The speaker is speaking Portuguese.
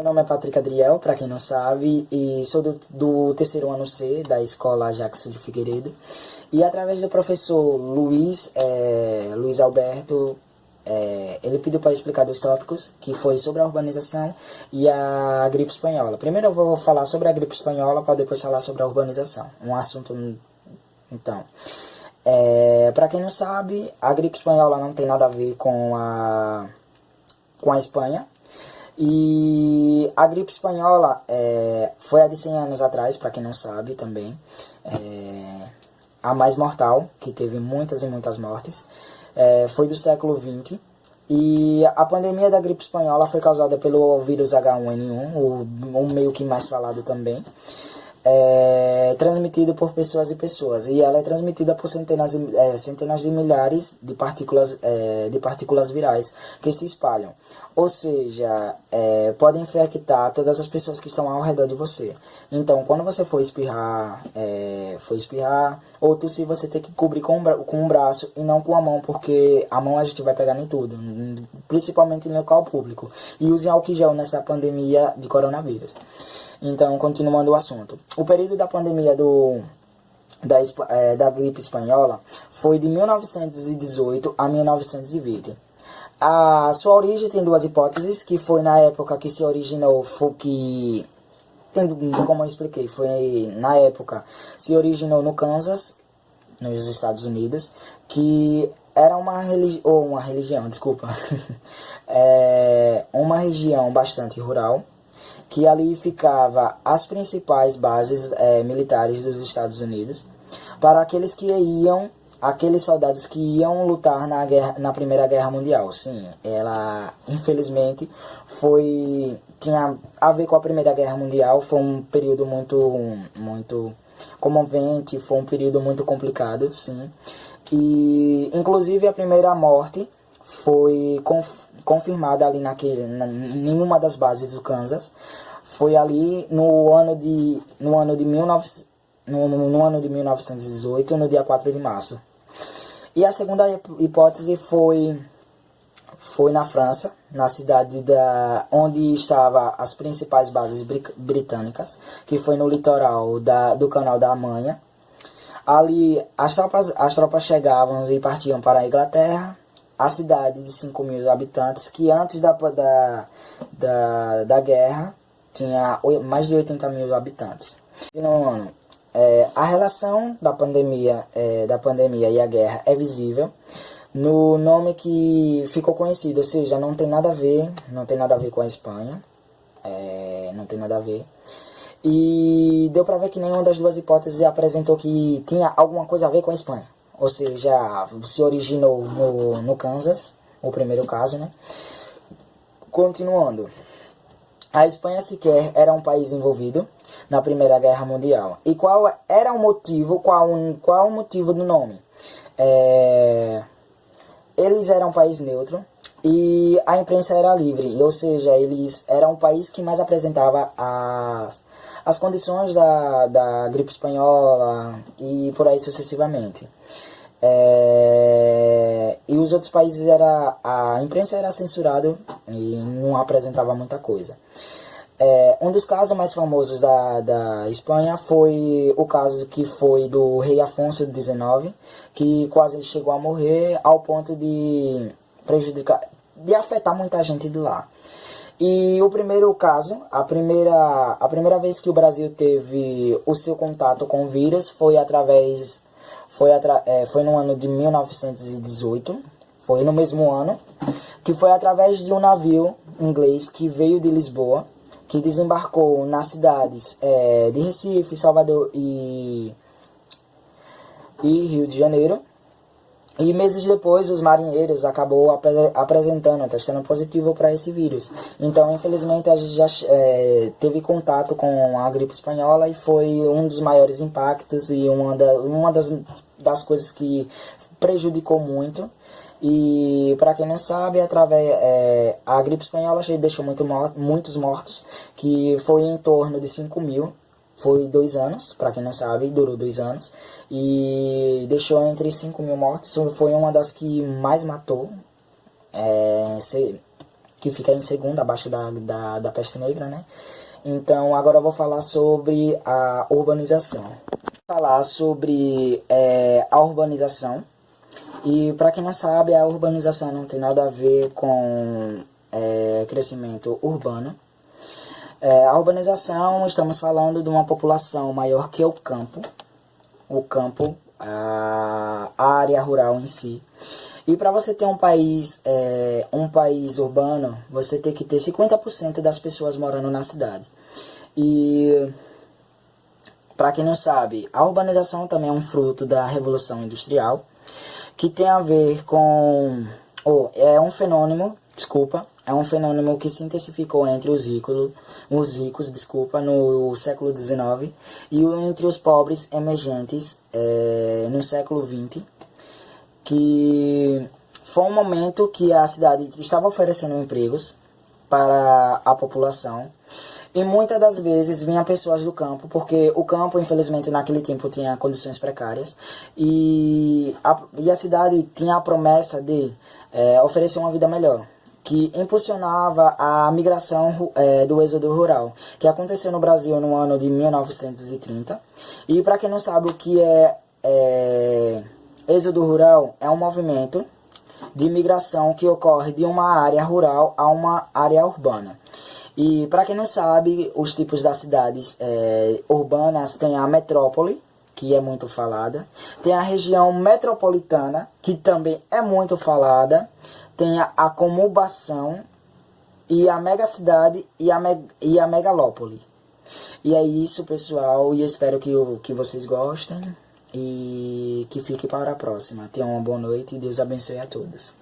nome é Patrick Adriel, para quem não sabe, e sou do terceiro ano C da Escola Jackson de Figueiredo. E através do professor Luiz Alberto, ele pediu para explicar 2 tópicos, que foi sobre a urbanização e a gripe espanhola. Primeiro eu vou falar sobre a gripe espanhola, para depois falar sobre a urbanização. Um assunto, então... para quem não sabe, a gripe espanhola não tem nada a ver com a Espanha. E a gripe espanhola foi há de 100 anos atrás, para quem não sabe também. A mais mortal, que teve muitas e muitas mortes. Foi do século XX. E a pandemia da gripe espanhola foi causada pelo vírus H1N1, o meio que mais falado também. Transmitido por pessoas e pessoas, e ela é transmitida por centenas de milhares de partículas virais que se espalham, ou seja, podem infectar todas as pessoas que estão ao redor de você. Então, quando você for espirrar, ou tossir, você tem que cobrir com o braço e não com a mão, porque a mão a gente vai pegar em tudo, principalmente em local público. E use álcool gel nessa pandemia de coronavírus. Então, continuando o assunto. O período da pandemia da gripe espanhola foi de 1918 a 1920. A sua origem tem 2 hipóteses, que foi na época que se originou, como eu expliquei, foi na época se originou no Kansas, nos Estados Unidos, que era uma religião, desculpa, uma região bastante rural, que ali ficava as principais bases militares dos Estados Unidos, para aqueles soldados que iam lutar na Primeira Guerra Mundial. Sim, ela infelizmente tinha a ver com a Primeira Guerra Mundial. Foi um período muito comovente, foi um período muito complicado, sim. E inclusive a primeira morte foi confirmada ali em uma das bases do Kansas. Foi ali no ano de 1918, no dia 4 de março. E a segunda hipótese foi na França, na cidade onde estavam as principais bases britânicas, que foi no litoral do Canal da Manha. Ali as tropas chegavam e partiam para a Inglaterra, a cidade de 5.000 habitantes, que antes da guerra tinha mais de 80.000 habitantes. Continuando, a relação da pandemia e a guerra é visível no nome que ficou conhecido, ou seja, não tem nada a ver com a Espanha, não tem nada a ver. E deu para ver que nenhuma das 2 hipóteses apresentou que tinha alguma coisa a ver com a Espanha. Ou seja, se originou no Kansas, o primeiro caso, né? Continuando. A Espanha sequer era um país envolvido na Primeira Guerra Mundial. E qual era o motivo? Qual o motivo do nome? Eles eram um país neutro e a imprensa era livre. Ou seja, eles eram um país que mais apresentava as condições da gripe espanhola e por aí sucessivamente. E os outros países a imprensa era censurada e não apresentava muita coisa. Um dos casos mais famosos da Espanha foi o caso que foi do rei Afonso XIX, que quase chegou a morrer ao ponto de afetar muita gente de lá. E o primeiro caso, a primeira vez que o Brasil teve o seu contato com o vírus foi no ano de 1918, foi no mesmo ano, que foi através de um navio inglês que veio de Lisboa, que desembarcou nas cidades de Recife, Salvador e Rio de Janeiro. E meses depois, os marinheiros acabou testando positivo para esse vírus. Então, infelizmente, a gente já teve contato com a gripe espanhola e foi um dos maiores impactos e uma das coisas que prejudicou muito. E, para quem não sabe, a gripe espanhola deixou muitos mortos, que foi em torno de 5.000. Foi 2 anos, para quem não sabe, durou 2 anos. E deixou entre 5.000 mortos. Foi uma das que mais matou. que fica em segundo, abaixo da peste negra, né? Então, agora eu vou falar sobre a urbanização. Vou falar sobre a urbanização. E, para quem não sabe, a urbanização não tem nada a ver com crescimento urbano. A urbanização, estamos falando de uma população maior que o campo, a área rural em si. E para você ter um país urbano, você tem que ter 50% das pessoas morando na cidade. E, para quem não sabe, a urbanização também é um fruto da Revolução Industrial, que tem a ver com... é um fenômeno que se intensificou entre os ricos, no século XIX e entre os pobres emergentes no século XX, que foi um momento que a cidade estava oferecendo empregos para a população e muitas das vezes vinham pessoas do campo, porque o campo, infelizmente, naquele tempo tinha condições precárias e a cidade tinha a promessa de oferecer uma vida melhor, que impulsionava a migração do êxodo rural, que aconteceu no Brasil no ano de 1930. E, para quem não sabe o que é êxodo rural, é um movimento de migração que ocorre de uma área rural a uma área urbana. E, para quem não sabe, os tipos das cidades urbanas tem a metrópole, que é muito falada, tem a região metropolitana, que também é muito falada, tem a conurbação e a megacidade e a megalópole. E é isso, pessoal, e eu espero que vocês gostem e que fique para a próxima. Tenham uma boa noite e Deus abençoe a todos.